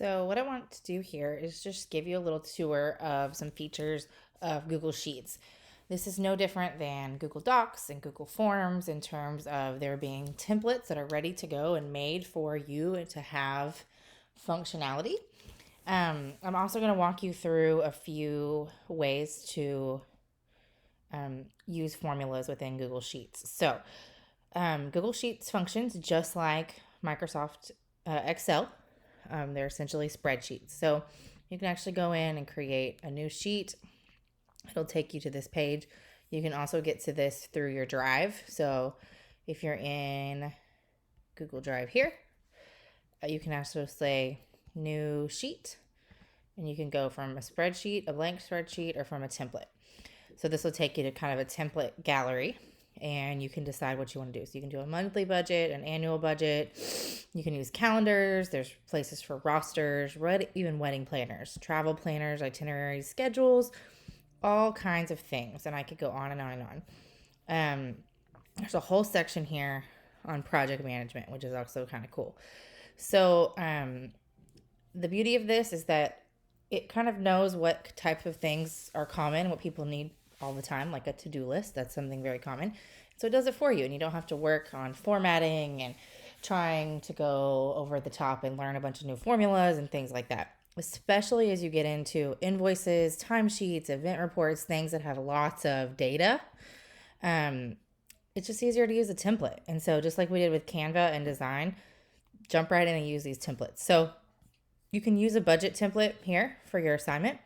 So what I want to do here is just give you a little tour of some features of Google Sheets. This is no different than Google Docs and Google Forms in terms of there being templates that are ready to go and made for you to have functionality. I'm also going to walk you through a few ways to use formulas within Google Sheets. So Google Sheets functions just like Microsoft Excel. They're essentially spreadsheets. So you can actually go in and create a new sheet. It'll take you to this page. You can also get to this through your Drive. So if you're in Google Drive here, you can also say new sheet, and you can go from a spreadsheet, a blank spreadsheet, or from a template. So this will take you to kind of a template gallery, and you can decide what you want to do. So you can do a monthly budget, an annual budget. You can use calendars. There's places for rosters, even wedding planners, travel planners, itineraries, schedules, all kinds of things. And I could go on and on and on. There's a whole section here on project management, which is also kind of cool. So the beauty of this is that it kind of knows what type of things are common, what people need all the time, like a to-do list. That's something very common. So it does it for you, and you don't have to work on formatting and trying to go over the top and learn a bunch of new formulas and things like that. Especially as you get into invoices, timesheets, event reports, things that have lots of data. It's just easier to use a template. And so just like we did with Canva and design, jump right in and use these templates. So you can use a budget template here for your assignment,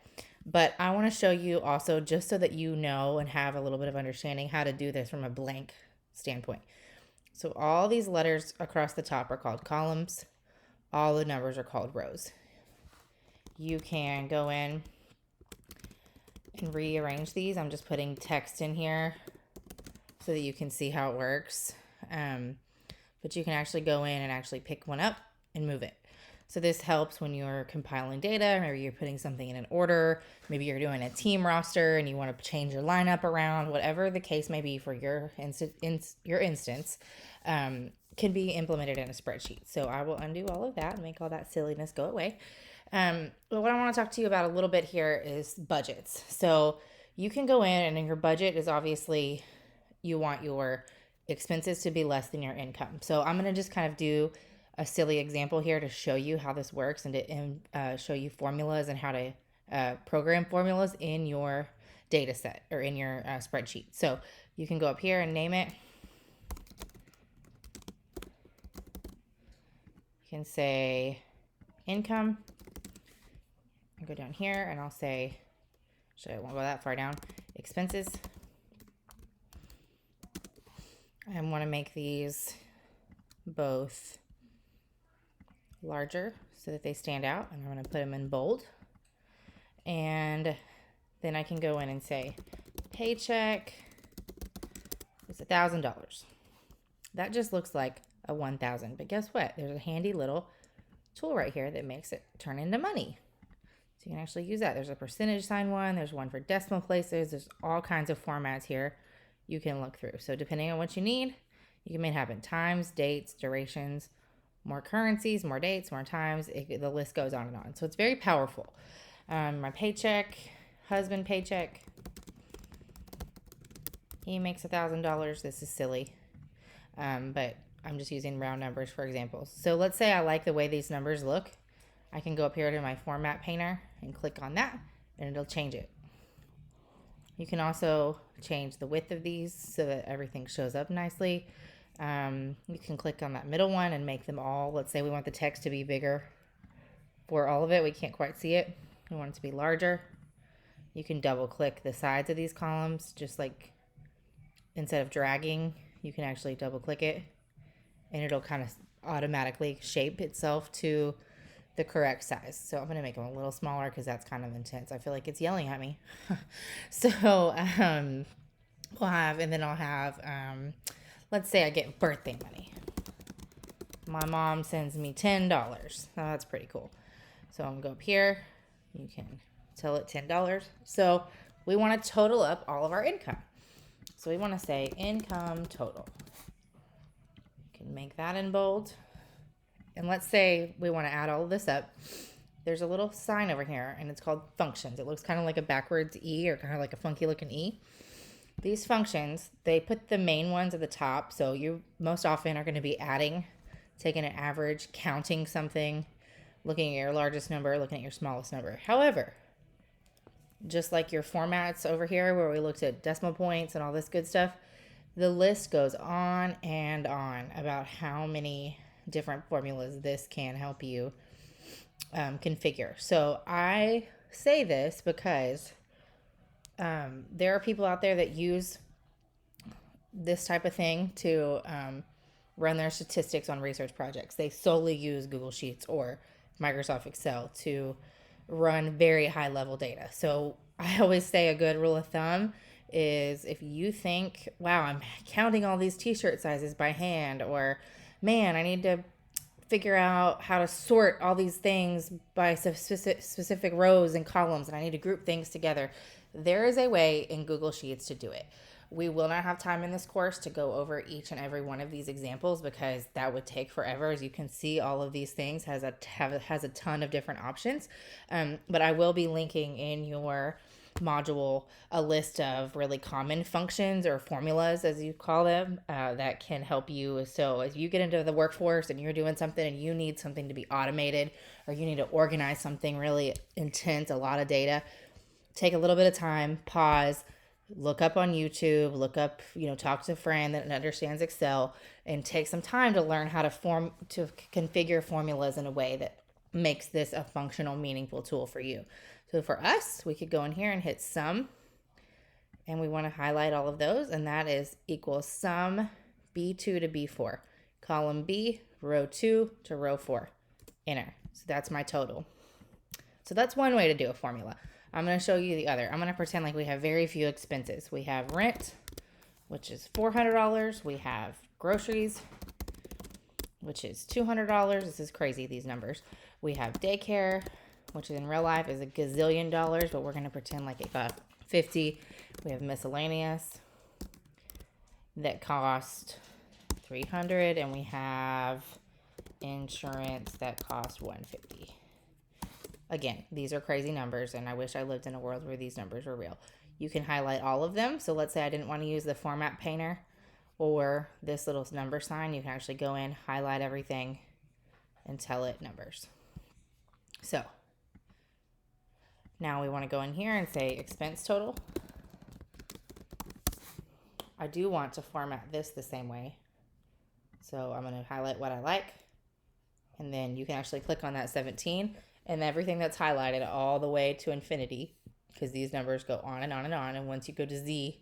but I want to show you also, just so that you know and have a little bit of understanding, how to do this from a blank standpoint. So all these letters across the top are called columns. All the numbers are called rows. You can go in and rearrange these. I'm just putting text in here so that you can see how it works. But you can actually go in and actually pick one up and move it. So this helps when you're compiling data, maybe you're putting something in an order, maybe you're doing a team roster and you want to change your lineup around, whatever the case may be for your instance, can be implemented in a spreadsheet. So I will undo all of that and make all that silliness go away. But what I want to talk to you about a little bit here is budgets. So you can go in, and your budget is obviously, you want your expenses to be less than your income. So I'm going to just kind of do a silly example here to show you how this works, and to show you formulas and how to program formulas in your data set or in your spreadsheet. So you can go up here and name it. You can say income. I go down here and I'll say, actually I won't go that far down, expenses. I want to make these both larger so that they stand out, and I'm going to put them in bold. And then I can go in and say paycheck is $1,000. That just looks like a 1,000, but guess what? There's a handy little tool right here that makes it turn into money. So you can actually use that. There's a percentage sign one, there's one for decimal places, there's all kinds of formats here you can look through. So depending on what you need, you can make it happen: times, dates, durations, more currencies, more dates, more times. The list goes on and on. So it's very powerful. My paycheck, husband paycheck, he makes $1,000. This is silly, but I'm just using round numbers for examples. So let's say I like the way these numbers look. I can go up here to my format painter and click on that, and it'll change it. You can also change the width of these so that everything shows up nicely. You can click on that middle one and make them all. Let's say we want the text to be bigger for all of it. We can't quite see it. We want it to be larger. You can double click the sides of these columns, just like instead of dragging, you can actually double click it, and it'll kind of automatically shape itself to the correct size. So I'm going to make them a little smaller because that's kind of intense. I feel like it's yelling at me. So we'll have, and then I'll have, let's say I get birthday money. My mom sends me $10. Oh, that's pretty cool. So I'm going to go up here. You can tell it $10. So we want to total up all of our income. So we want to say income total. You can make that in bold. And let's say we want to add all of this up. there's a little sign over here and it's called functions. It looks kind of like a backwards E or kind of like a funky looking E. These functions, they put the main ones at the top. So you most often are going to be adding, taking an average, counting something, looking at your largest number, looking at your smallest number. However, just like your formats over here where we looked at decimal points and all this good stuff, the list goes on and on about how many different formulas this can help you configure. So I say this because there are people out there that use this type of thing to run their statistics on research projects. They solely use Google Sheets or Microsoft Excel to run very high level data. So I always say a good rule of thumb is if you think, wow, I'm counting all these t-shirt sizes by hand, or man, I need to figure out how to sort all these things by specific rows and columns, and I need to group things together. There is a way in Google Sheets to do it. We will not have time in this course to go over each and every one of these examples because that would take forever. As you can see, all of these things has a ton of different options. But I will be linking in your module a list of really common functions or formulas, as you call them, that can help you. So as you get into the workforce and you're doing something and you need something to be automated, or you need to organize something really intense, a lot of data, take a little bit of time, pause, look up on YouTube, look up, talk to a friend that understands Excel, and take some time to learn how to configure formulas in a way that makes this a functional, meaningful tool for you. So for us, we could go in here and hit sum, and we want to highlight all of those, and that is equals sum B2 to B4, column B, row 2 to row 4, enter. So that's my total. So that's one way to do a formula. I'm going to show you the other. I'm going to pretend like we have very few expenses. We have rent, which is $400. We have groceries, which is $200. This is crazy, these numbers. We have daycare, which in real life is a gazillion dollars, but we're going to pretend like it got 50. We have miscellaneous that cost 300, and we have insurance that cost 150. Again, these are crazy numbers, and I wish I lived in a world where these numbers were real. You can highlight all of them. So let's say I didn't want to use the format painter or this little number sign. You can actually go in, highlight everything, and tell it numbers. So now we want to go in here and say expense total. I do want to format this the same way. So I'm going to highlight what I like, and then you can actually click on that 17, and everything that's highlighted all the way to infinity, because these numbers go on and on and on. And once you go to Z,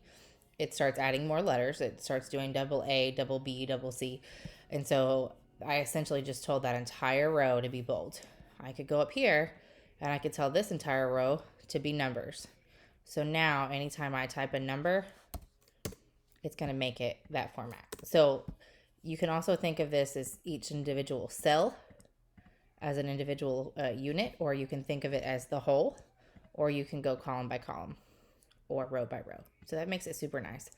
it starts adding more letters. It starts doing double A, double B, double C. And so I essentially just told that entire row to be bold. I could go up here and I could tell this entire row to be numbers. So now anytime I type a number, it's going to make it that format. So you can also think of this as each individual cell as an individual unit, or you can think of it as the whole, or you can go column by column or row by row. So that makes it super nice.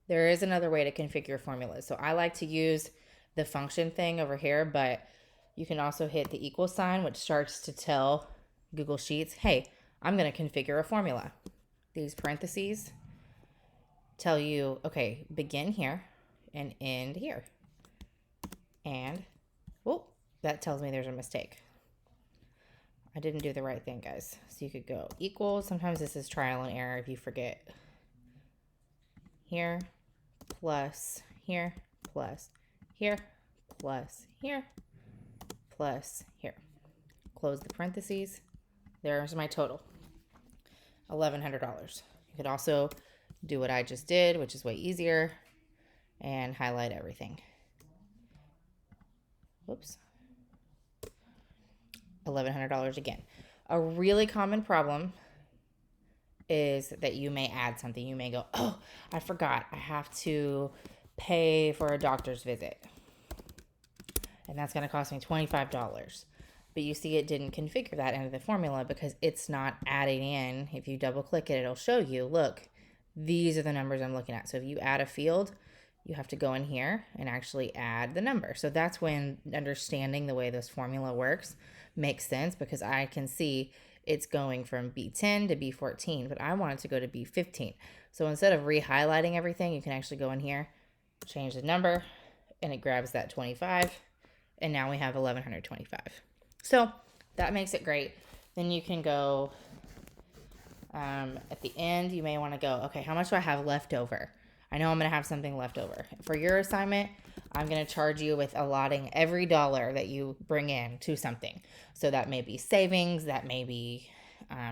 There is another way to configure formulas. So I like to use the function thing over here, but you can also hit the equal sign, which starts to tell Google Sheets, hey, I'm going to configure a formula. These parentheses tell you, okay, begin here and end here. And, oh, that tells me there's a mistake. I didn't do the right thing, guys. So you could go equal. Sometimes this is trial and error if you forget. Here, plus here, plus here, plus here, plus here. Close the parentheses. There's my total, $1,100. You could also do what I just did, which is way easier, and highlight everything. Whoops. $1,100 again. A really common problem is that you may add something. You may go, oh, I forgot. I have to pay for a doctor's visit. And that's going to cost me $25. But you see it didn't configure that into the formula because it's not adding in. If you double click it, it'll show you, look, these are the numbers I'm looking at. So if you add a field, you have to go in here and actually add the number. So that's when understanding the way this formula works makes sense because I can see it's going from B10 to B14, but I want it to go to B15. So instead of re-highlighting everything, you can actually go in here, change the number, and it grabs that 25, and now we have 1125. So that makes it great. Then you can go at the end, you may want to go, okay, how much do I have left over? I know I'm going to have something left over. For your assignment, I'm going to charge you with allotting every dollar that you bring in to something. So that may be savings, that may be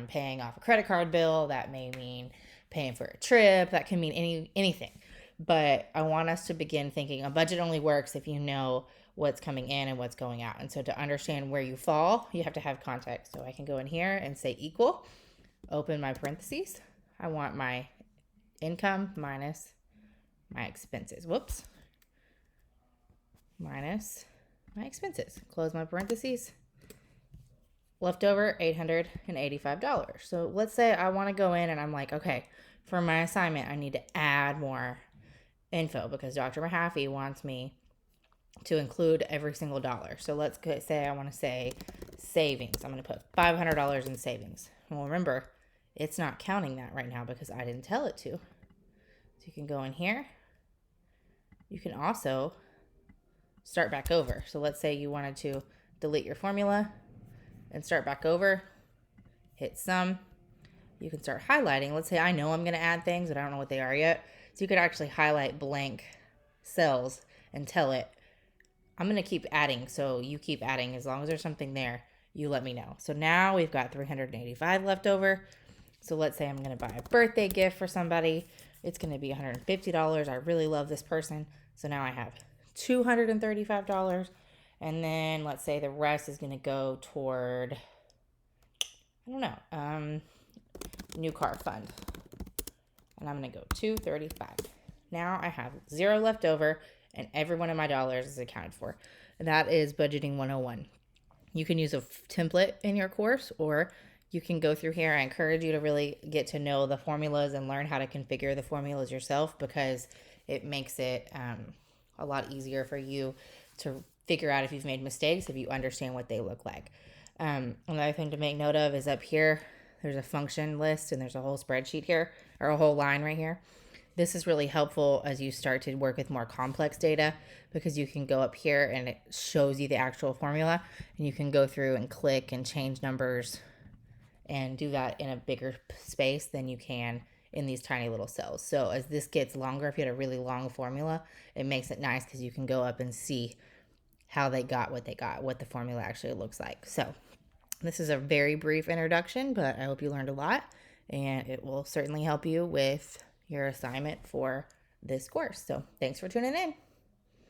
paying off a credit card bill, that may mean paying for a trip, that can mean anything. But I want us to begin thinking a budget only works if you know what's coming in and what's going out. And so to understand where you fall, you have to have context. So I can go in here and say equal, open my parentheses. I want my income minus my expenses. Whoops. Minus my expenses. Close my parentheses. Left over $885. So let's say I want to go in and I'm like, okay, for my assignment, I need to add more info because Dr. Mahaffey wants me to include every single dollar. So let's say I want to say savings. I'm going to put $500 in savings. Well, remember, it's not counting that right now because I didn't tell it to. So you can go in here. You can also start back over. So let's say you wanted to delete your formula and start back over. Hit sum. You can start highlighting. Let's say I know I'm going to add things, but I don't know what they are yet. So you could actually highlight blank cells and tell it, I'm going to keep adding. So you keep adding. As long as there's something there, you let me know. So now we've got $385 left over. So let's say I'm going to buy a birthday gift for somebody. It's going to be $150. I really love this person. So now I have $235. And then let's say the rest is going to go toward, I don't know, new car fund. And I'm going to go $235. Now I have $0 left over and every one of my dollars is accounted for. And that is budgeting 101. You can use a template in your course, or you can go through here. I encourage you to really get to know the formulas and learn how to configure the formulas yourself because it makes it a lot easier for you to figure out if you've made mistakes, if you understand what they look like. Another thing to make note of is up here, there's a function list and there's a whole spreadsheet here, or a whole line right here. This is really helpful as you start to work with more complex data because you can go up here and it shows you the actual formula and you can go through and click and change numbers and do that in a bigger space than you can in these tiny little cells. So as this gets longer, if you had a really long formula, it makes it nice because you can go up and see how they got, what the formula actually looks like. So this is a very brief introduction, but I hope you learned a lot and it will certainly help you with your assignment for this course. So thanks for tuning in.